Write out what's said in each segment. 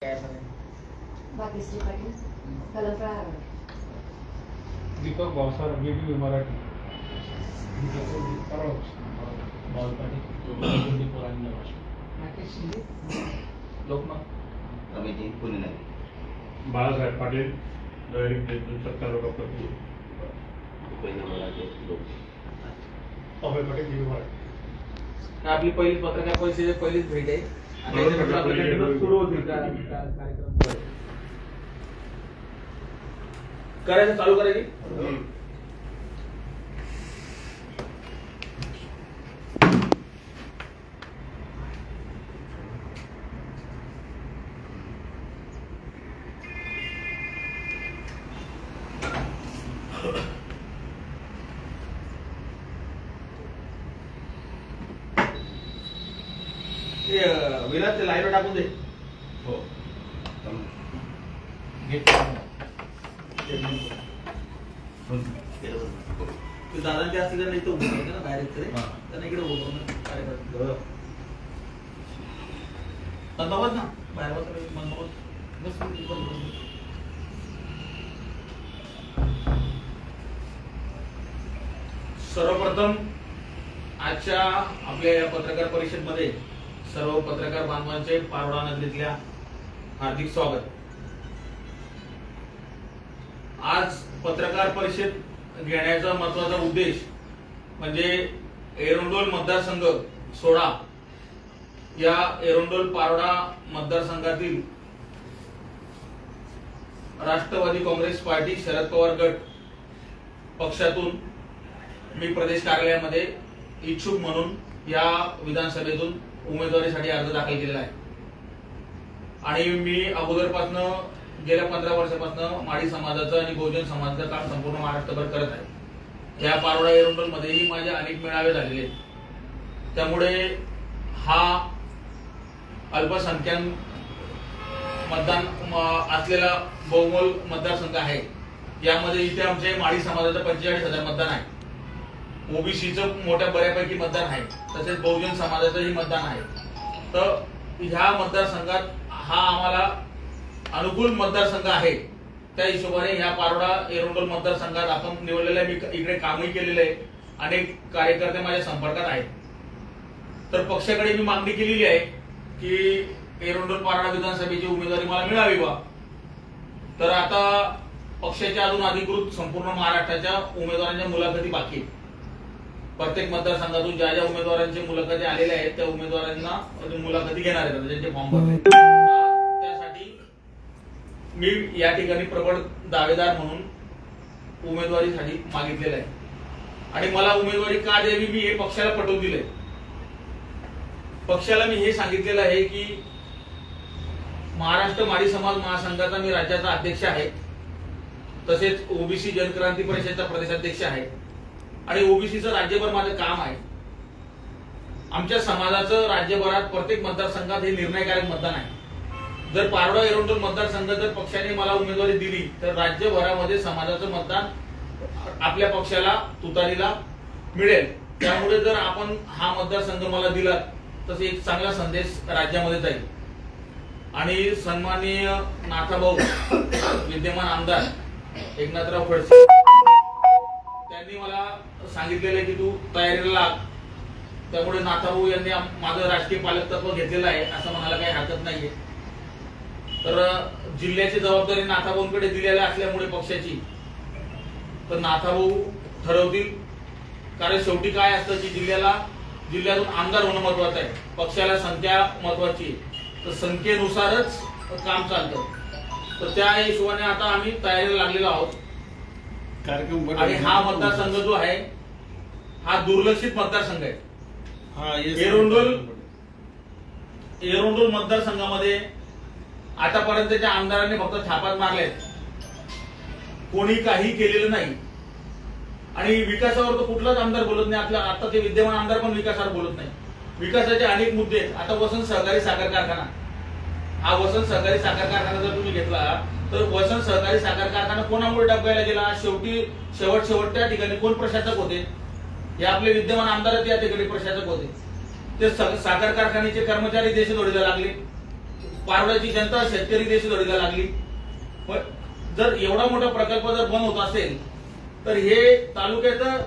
भाग्यश्री पाटील कलफ्रा दीपक भावसार बीबी मराठी लोकमत रमेशजी पुणे नगर Balasaheb Patil direct तालुका प्रति अभय पाटील बीबी मराठी. आपली पहिलीच पत्रकार परिषदेत पहिलीच भेट आहे आणि त्याच्यानंतर आपलं continuous सुरू होतील कार्यक्रम करायचं चालू करायची. विलास लाईव्ह टाकून दे. हो तू दादा ते असतील नाही तर उभं राहते ना बाहेर येत रे त्यांना इकडे उभं कार्यक्रम बघत ना बाहेर बस सर्वप्रथम आजच्या आपल्या या पत्रकार परिषदेमध्ये सर्व पत्रकार बांधवांचे पारोळा नगरीतल्या हार्दिक स्वागत. आज पत्रकार परिषद घेण्याचा महत्वाचा उद्देश म्हणजे एरंडोल मतदारसंघ 16 या एरंडोल पारोळा मतदारसंघातील राष्ट्रवादी काँग्रेस पार्टी शरद पवार गट पक्षातून मी प्रदेश कार्यालयामध्ये इच्छुक म्हणून या विधानसभेतून उमेदवारीसाठी अर्ज दाखल केलेला आहे आणि मी अगोदरपासून गेल्या 15 वर्षापासून माळी समाजाचा आणि बहुजन समाजाचा काम संपूर्ण महाराष्ट्रभर करत आहे. या पारोळा एरंडोल मध्येही माझे अनेक मेळावे झालेले आहेत. त्यामुळे हा अल्पसंख्याक मतदान असलेला बहुमोल मतदारसंघ आहे. यामध्ये इथे आमचे माळी समाजाचं 45,000 मतदान आहे. ओबीसीचं मोठ्या बऱ्यापैकी मतदान आहे. तसेच बहुजन समाजाचंही मतदान आहे. तर ह्या मतदारसंघात हा आम्हाला अनुकूल मतदारसंघ आहे. त्या हिशोबाने ह्या पारोळा एरंडोल मतदारसंघात आपण निवडलेलं आहे. मी इकडे कामही केलेलं आहे. अनेक कार्यकर्ते माझ्या संपर्कात आहेत. तर पक्षाकडे मी मागणी केलेली आहे की एरंडोल पारोळा विधानसभेची उमेदवारी मला मिळावी बा. तर आता पक्षाच्या अजून अधिकृत संपूर्ण महाराष्ट्राच्या उमेदवारांच्या मुलाखती बाकी आहेत. प्रत्येक मतदारसंघातून ज्या ज्या उमेदवारांची मुलाखती आलेल्या आहेत त्या उमेदवारांना मुलाखती घेणार आहेत, ज्यांचे फॉर्म भरले. त्यासाठी मी या ठिकाणी प्रबळ दावेदार म्हणून उमेदवारीसाठी मागितलेलं आहे आणि मला उमेदवारी का द्यावी मी हे पक्षाला पटवून दिले. पक्षाला मी हे सांगितलेलं आहे की महाराष्ट्र माळी समाज महासंघाचा मी राज्याचा अध्यक्ष आहे. तसेच ओबीसी जनक्रांती परिषदेचा प्रदेशाध्यक्ष आहे आणि ओबीसीचं राज्यभर माझं काम आहे. आमच्या समाजाचं राज्यभरात प्रत्येक मतदारसंघात हे निर्णयकारक मतदान आहे. जर पारोळा एरंडोल मतदारसंघ जर पक्षाने मला उमेदवारी दिली तर राज्यभरामध्ये समाजाचं मतदान आपल्या पक्षाला तुतारीला मिळेल. त्यामुळे जर आपण हा मतदारसंघ मला दिला तर एक चांगला संदेश राज्यामध्ये जाईल. आणि सन्माननीय नाथाभाऊ विद्यमान आमदार एकनाथराव खडसे त्यांनी मला सांगितलेलं आहे की तू तयारीला लाग. त्यामुळे नाथाभाऊ यांनी माझं राजकीय पालकत्व घेतलेलं आहे असं म्हणायला काही हरकत नाहीये. तर जिल्ह्याची जबाबदारी नाथाभाऊंकडे दिलेली असल्यामुळे पक्षाची तर नाथाभाऊ ठरवतील. कारण शेवटी काय असतं की जिल्ह्यातून आमदार होणं महत्वाचं आहे. पक्षाला संख्या महत्वाची आहे. तर संख्येनुसारच काम चालतं. तर त्या हिशोबाने आता आम्ही तयारीला लागलेलो आहोत. आणि हा मतदारसंघ जो आहे हा दुर्लक्षित मतदारसंघ आहे. एरंडोल मतदारसंघामध्ये आतापर्यंतच्या आमदारांनी फक्त थापाच मारलेत. कोणी काही केलेलं नाही आणि विकासावर तर कुठलाच आमदार बोलत नाही. आपला आता ते विद्यमान आमदार पण विकासावर बोलत नाही. विकासाचे अनेक मुद्दे आहेत. आता वसंत सहकारी साखर कारखाना, हा वसंत सहकारी साखर कारखाना जर तुम्ही घेतला तर वसंत सहकारी साखर कारखाना कोणामुळे डबगायला गेला, शेवटच्या ठिकाणी कोण प्रशासक होते? हे आपले विद्यमान आमदार त्या ठिकाणी प्रशासक होते. ते साखर कारखान्याचे कर्मचारी देशोधडीला लागले. पारोड्याची जनता शेतकरी देशी लढीला लागली. पण जर एवढा मोठा प्रकल्प जर बंद होत असेल तर हे तालुक्याचं,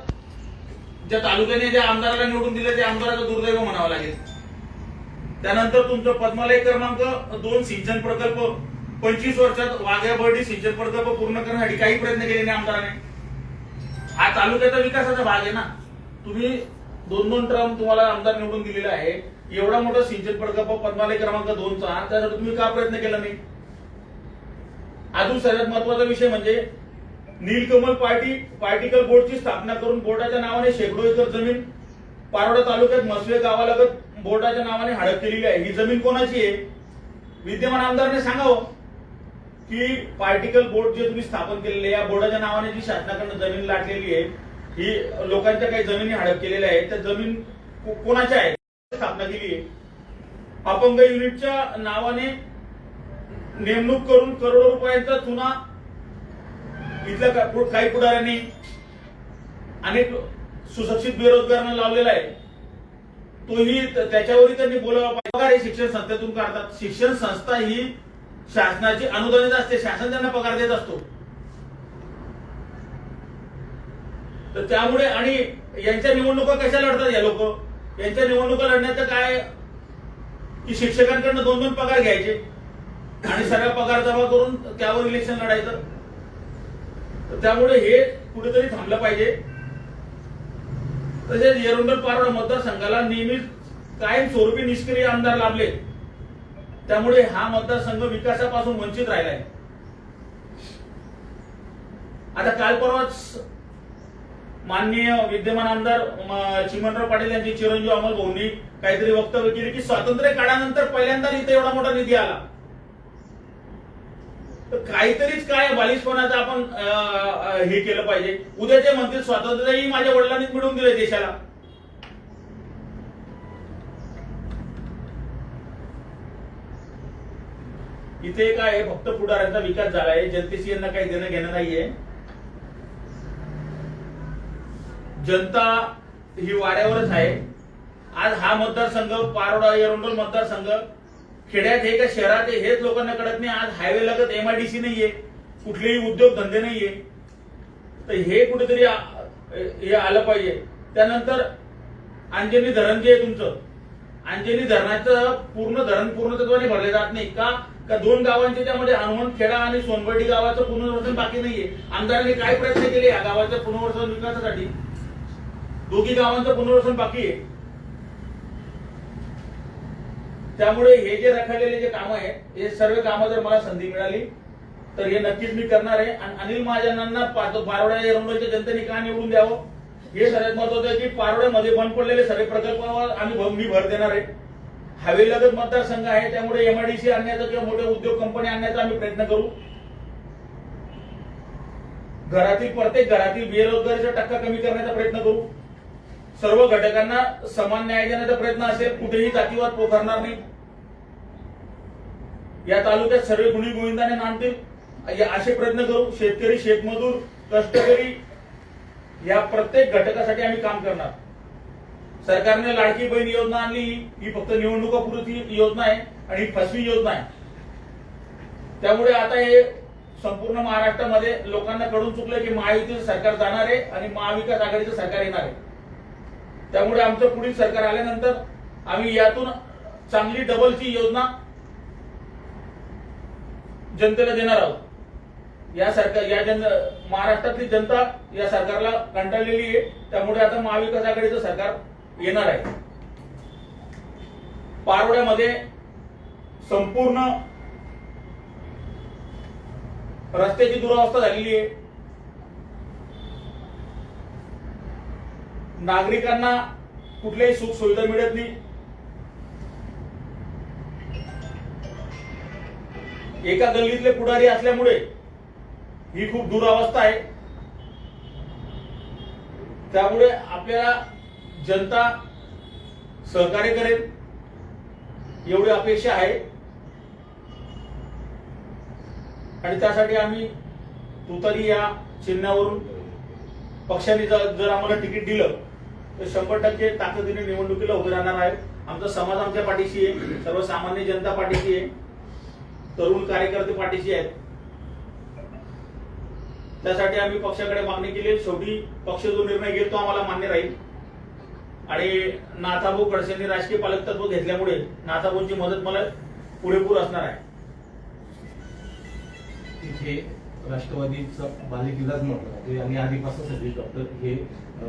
ज्या तालुक्याने ज्या आमदाराला निवडून दिले त्या आमदाराचं दुर्दैव म्हणावं लागेल. त्यानंतर तुमचं पद्मालय क्रमांक 2 सिंचन प्रकल्प 25 वर्षात वाघ्या बर्डी सिंचन प्रकल्प पूर्ण करण्यासाठी काही प्रयत्न केले नाही आमदाराने. हा तालुक्याचा विकासाचा भाग आहे ना. तुम्ही 2-2 टर्म तुम्हाला आमदार निवडून दिलेला आहे. एवढा मोठा सिंचन प्रकल्प पद्मालय क्रमांक 2चा त्यासाठी तुम्ही का प्रयत्न केला नाही? अजून सगळ्यात महत्वाचा विषय म्हणजे नीलकमल पार्टिकल बोर्डची स्थापना करून बोर्डाच्या नावाने शेकडो एकर जमीन पारोडा तालुक्यात मसवे गावालगत बोर्डाच्या नावाने हडप केलेली आहे. ही जमीन कोणाची आहे? विद्यमान आमदाराने सांगावं की पार्टिकल बोर्ड जे तुम्ही स्थापन केलेले या बोर्डाच्या नावाने जी शासनाकडून जमीन लाटलेली आहे ही लोकांच्या काही जमिनी हडप केलेल्या आहेत. त्या जमीन कोणाच्या आहे? स्थापना केली आहे. अपंग युनिटच्या नावाने नेमणूक करून करोडो रुपयांचा चुना इथल्या काही पुढाऱ्यांनी अनेक सुशिक्षित बेरोजगारांना लावलेला आहे. तोही त्याच्यावरही त्यांनी बोलावं पाहिजे. शिक्षण संस्थेतून काढतात. शिक्षण संस्था ही शासनाची अनुदानित असते. शासन त्यांना पगार देत असतो. तर त्यामुळे आणि यांच्या निवडणुका कशा लढतात या लोक? यांच्या निवडणुका लढण्याचं काय की शिक्षकांकडनं 2-2 पगार घ्यायचे आणि सगळा पगार जमा करून त्यावर इलेक्शन लढायचं. तर त्यामुळे हे कुठेतरी थांबलं पाहिजे. तसेच येरवंडल पारोडा मतदारसंघाला नेहमीच कायम स्वरूपी निष्क्रिय आमदार लाभले. त्यामुळे हा मतदारसंघ विकासापासून वंचित राहिलाय. आता काल परवाच माननीय विद्यमान आमदार चिमणराव पाटील यांचे चिरंजीव अमल भाऊंनी काहीतरी वक्तव्य केले की स्वातंत्र्य काळानंतर पहिल्यांदा इथे एवढा मोठा निधी आला. तर काहीतरीच काय बालिशपणाचं आपण हे केलं पाहिजे. उद्या ते म्हणतील स्वातंत्र्यही माझ्या वडिलांनीच मिळवून दिले देशाला. इथे काय फक्त पुढाऱ्यांचा विकास झालाय. जनतेशी यांना काही देणं घेणं नाहीये. जनता ही वाऱ्यावरच आहे. आज हा मतदारसंघ पारोडा येरवंडल मतदारसंघ खेड्यात आहे का शहरात आहे हेच लोकांना कळत नाही. आज हायवे लगत MIDC नाहीये, कुठलेही उद्योग धंदे नाहीये. तर हे कुठेतरी हे आलं पाहिजे. त्यानंतर अंजनी धरण जे आहे तुमचं, अंजनी धरणाचं पूर्ण धरण पूर्णत्वाने भरले जात नाही का? 2 गावांचे त्यामध्ये हनुमंत खेडा आणि सोनबर्डी गावाचं पुनर्वसन बाकी नाहीये. आमदारांनी काय प्रयत्न केले या गावाच्या पुनर्वसन विकासासाठी? दोघी गावांचं पुनर्वसन बाकी आहे. त्यामुळे हे जे रखडलेले जे कामं आहेत हे सर्व कामं जर मला संधी मिळाली तर हे नक्कीच मी करणार आहे. आणि अनिल महाजनांना पारोडा येरवंडलच्या जनतेने का निवडून द्यावं हे सगळ्यात महत्वाचं आहे की पारोड्यामध्ये बंद पडलेले सर्व प्रकल्पावर मी भर देणार आहे. हवेलगत मतदारसंघ आहे त्यामुळे MIDC आणण्याचा किंवा मोठ्या उद्योग कंपनी आणण्याचा आम्ही प्रयत्न करू. प्रत्येक घरातील बेरोजगारीचा टक्का कमी करण्याचा प्रयत्न करू. सर्व घटकांना समान न्याय देण्याचा प्रयत्न असेल. कुठेही जातीवाद पोखरणार नाही. या तालुक्यात सर्व गुणी गोविंदाने नांदतील असे प्रयत्न करू. शेतकरी, शेतमजूर, कष्टकरी या प्रत्येक घटकासाठी आम्ही काम करणार. सरकारने लाडकी बहीण योजना आणली ही फक्त निवडणुकापुरती योजना आहे आणि ही फसवी योजना आहे. त्यामुळे आता हे संपूर्ण महाराष्ट्रामध्ये लोकांना कळून चुकलं की महायुतीचं सरकार जाणार आहे आणि महाविकास आघाडीचं सरकार येणार आहे. त्यामुळे आमचं पुढील सरकार आल्यानंतर आम्ही यातून चांगली डबलची योजना जनतेला देणार आहोत. या महाराष्ट्रातली जनता या सरकारला कंटाळलेली आहे. त्यामुळे आता महाविकास आघाडीचं सरकार येणार आहे. पारोड्यामध्ये संपूर्ण रस्त्याची दुरावस्था झालेली आहे. नागरिकांना कुठल्याही सुख सुविधा मिळत नाही. एका गल्लीतले पुढारी असल्यामुळे ही खूप दुरावस्था आहे. त्यामुळे आपल्याला जनता सहकार्य करेल एवढी अपेक्षा आहे. आणि त्यासाठी आम्ही तुतारी या चिन्हावरून पक्षाने जर आम्हाला तिकीट दिलं तर 100% ताकदीने निवडणुकीला उभे राहणार आहे. आमचा समाज आमच्या पाठीशी आहे. सर्वसामान्य जनता पाठीशी आहे. तरुण कार्यकर्ते पाठीशी आहेत. त्यासाठी आम्ही पक्षाकडे मागणी केली. शेवटी पक्ष जो निर्णय घेईल तो आम्हाला मान्य राहील. आणि नाथाभाऊ खडसेंनी राजकीय पालकत्व घेतल्यामुळे नाथाभाऊंची मदत मला पुरेपूर असणार आहे. तिथे राष्ट्रवादीचा बालेकिल्लाच म्हटलं जाते आणि आधीपासून सगळे डॉक्टर हे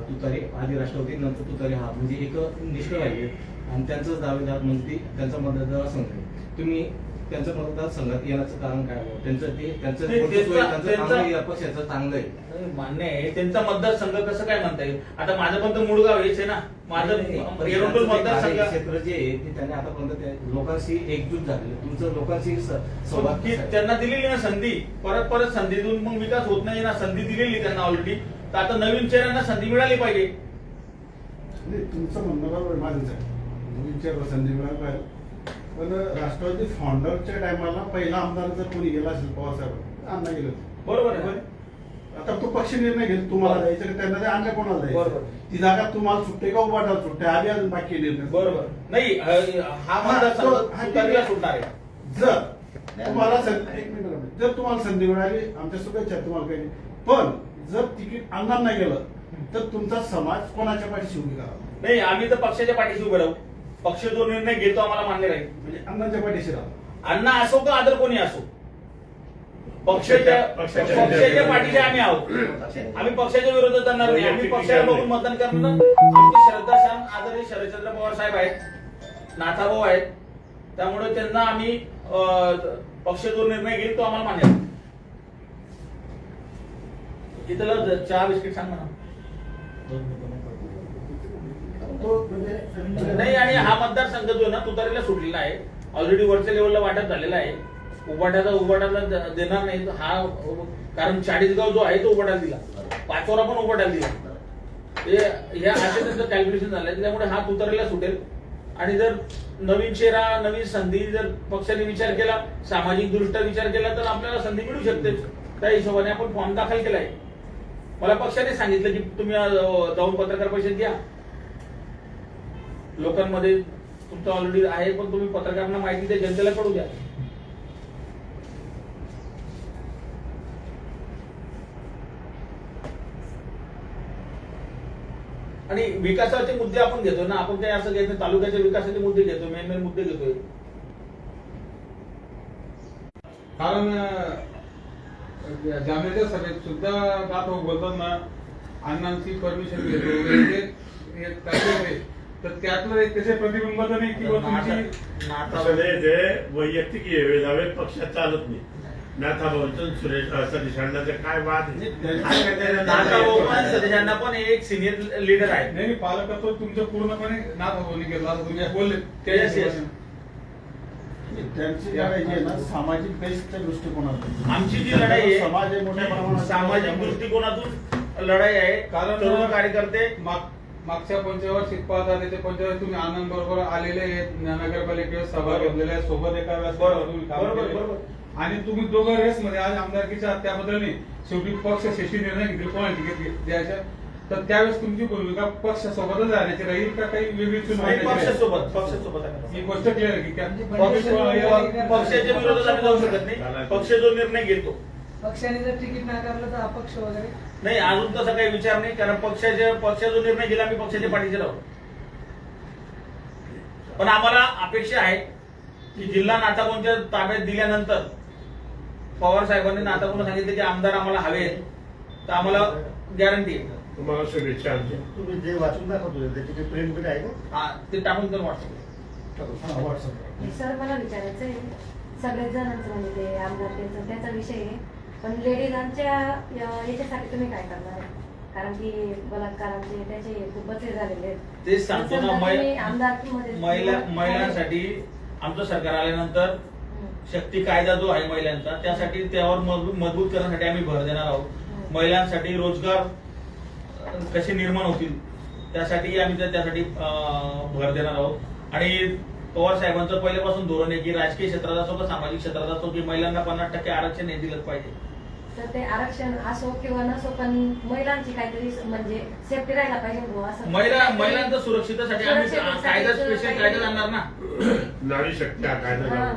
तुतारे आधी राष्ट्रवादी नंतर तुतारे हा म्हणजे एक निष्ठ राहिले आणि त्यांचाच दावेदार म्हणजे त्यांचा मतदार संघ आहे. तुम्ही त्यांच्या मतदारसंघात येण्याचं कारण काय आहे? त्यांचं पक्षाचं चांगलं आहे, मान्य आहे. त्यांचा मतदारसंघ कसं काय म्हणता येईल? आता माझं पण तर मुळगाव हेच आहे ना. माझं एरंडोल मतदारसंघ क्षेत्र जे आहे ते त्यांनी आतापर्यंत लोकांशी एकजूट झाले. तुमचं लोकांशी संवाद त्यांना दिलेली ना संधी, परत संधी देऊन मग विकास होत नाही ना. संधी दिलेली त्यांना ऑलरेडी. तर आता नवीन चेहऱ्यांना संधी मिळाली पाहिजे. तुमचं म्हणणं बरोबर माझंच आहे. नवीन चेहरा संधी मिळाली पाहिजे. पण राष्ट्रवादी फाउंडरच्या टायमाला पहिला आमदार जर कोणी गेला असेल पवारसाहेब अण्णा गेले होते. बरोबर आहे. आता तो पक्ष निर्णय घेईल तुम्हाला द्यायचं की त्यांना ते अन्य कोणाला द्यायचं. बरोबर. ती जागा तुम्हाला सुट्टे का उभाटाला सुट्टे आधी अजून बाकी निर्णय. बरोबर नाही. हा मतदारसंघ तुतारीला सुटणार आहे. जर तुम्हाला एक मिनिट, जर तुम्हाला संधी मिळाली आमच्या शुभेच्छा तुम्हाला काही. पण जर तिकीट अण्णांना गेलं तर तुमचा समाज कोणाच्या पाठीशी उभी करा? नाही, आम्ही तर पक्षाच्या पाठीशी उभे राहू. पक्ष जो निर्णय घेतो आम्हाला मान्य राहील. म्हणजे अण्णांच्या पाठीशी राहा. अण्णा असो का आदर कोणी असो, पक्षाच्या पाठीशी आम्ही आहोत. आम्ही पक्षाच्या विरोधात जाणार नाही. आम्ही पक्षाला बघून मतदान करणार. आमचे श्रद्धास्थान आदरणीय शरदचंद्र पवार साहेब आहेत, नाथाभाऊ आहेत. त्यामुळे त्यांना आम्ही पक्ष जो निर्णय घेईल तो आम्हाला मान्य आहे. इथलं चहा बिस्किट सांग म्हणा. नाही, आणि हा मतदारसंघ जो आहे ना तुतारीला सुटलेला आहे. ऑलरेडी वरच्या लेवलला वाटप झालेला आहे. उबाटाला देणार नाही हा, कारण चाळीसगाव जो आहे तो उबाटाला दिला, पाचोरा पण उबाटाला दिला. हे असे त्यांचं कॅल्क्युलेशन झालंय. त्यामुळे हा तुतारीला सुटेल. आणि जर नवीन चेहरा, नवीन संधी जर पक्षाने विचार केला, सामाजिक दृष्ट्या विचार केला तर आपल्याला संधी मिळू शकते. त्या हिशोबाने आपण फॉर्म दाखल केलाय. मला पक्षाने सांगितलं की तुम्ही जाऊन पत्रकार परिषद घ्या. लोकांमध्ये तुमचं ऑलरेडी आहे, पण तुम्ही पत्रकारांना माहिती द्या, जनतेला कळू द्या. आणि विकासाचे मुद्दे आपण घेतो ना. आपण काही असं घेत नाही. तालुक्याच्या विकासाचे मुद्दे घेतो, मेन मुद्दे घेतोय. कारण जामनेरच्या सभेत सुद्धा नाथभाऊ बोलताना अण्णांची परमिशन घेतो तर त्यातलं एक त्याचे प्रतिबिंब नाही किंवा तुमची जे वैयक्तिक दावे पक्षात चालत नाही. नाथाभाऊंचं सुरेश सतीश अण्णांचं काय वाद सतीशांना पण एक सिनियर लीडर आहे. नाही, पालकत्व तुमचं पूर्णपणे नाथभाऊंनी घेतला असं तुम्ही बोलले. त्यांची लढाई जी आहे ना सामाजिक बेसच्या दृष्टिकोनातून. आमची जी लढाई आहे समाज मोठ्या प्रमाणात सामाजिक दृष्टिकोनातून लढाई आहे. कारण तरुण कार्यकर्ते मागच्या पंचवार्षिक पाहता त्याच्या पंचवार्षिक तुम्ही आनंद बरोबर आलेले आहेत. नगरपालिकेत सभा घेतलेल्या आहेत, सोबत एका बरोबर. आणि तुम्ही दोघं रेस मध्ये आज आमदारकीच्या त्याबद्दल नाही. शेवटी पक्ष शेष्टी निर्णय घेतले कोणाला तिकीट द्यायच्या. तर त्यावेळेस तुमची भूमिका पक्षासोबतच राहण्याची राहील का काही वेगळी पक्षासोबत ही गोष्ट क्लिअर आहे की पक्षाच्या विरोधात आम्ही जाऊ शकत नाही. पक्ष जो निर्णय घेतो. पक्षाने जर तिकीट नाकारलं तर अपक्ष वगैरे नाही, अजून तसा काही विचार नाही. कारण पक्ष जो निर्णय घेला आम्ही पक्षाच्या पाठीशी राहू. पण आम्हाला अपेक्षा आहे की जिल्हा नाथाभाऊंच्या ताब्यात दिल्यानंतर पवार साहेबांनी नाथाभाऊंना सांगितलं की आमदार आम्हाला हवे आहेत, तर आम्हाला गॅरंटी आहे. तुम्हाला शुभेच्छा. तुम्ही जे वाचून दाखवतो त्याची काही प्रिंट बिट आहे का? ते टाकून तर व्हॉट्सअप. सर मला विचारायचं आहे, सगळेच जणांचं म्हणजे ते आमदारकीचा त्याचा विषय आहे, पण लेडीजांच्या याच्यासाठी तुम्ही काय करणार आहे? कारण की बलात्कारांचे त्याचे खूपच हे झालेले आहेत. तेच सांगतो ना, आमदारकीमध्ये महिलांसाठी आमचं सरकार आल्यानंतर शक्ती कायदा जो आहे महिलांचा, त्यासाठी त्यावर मजबूत करण्यासाठी आम्ही भर देणार आहोत. महिलांसाठी रोजगार कसे निर्माण होतील त्यासाठी आम्ही त्यासाठी भर देणार आहोत. आणि पवार साहेबांचं पहिल्यापासून धोरण आहे की राजकीय क्षेत्रात असो का सामाजिक क्षेत्रात असो की महिलांना 50% आरक्षण हे दिलंच पाहिजे. तर ते आरक्षण असो किंवा नसो, पण महिलांची काहीतरी म्हणजे सेफ्टी राहायला पाहिजे असं. महिलांच्या सुरक्षिततेसाठी आम्ही कायदा स्पेशल कायदा आणणार ना. नारी शक्ती हा कायदा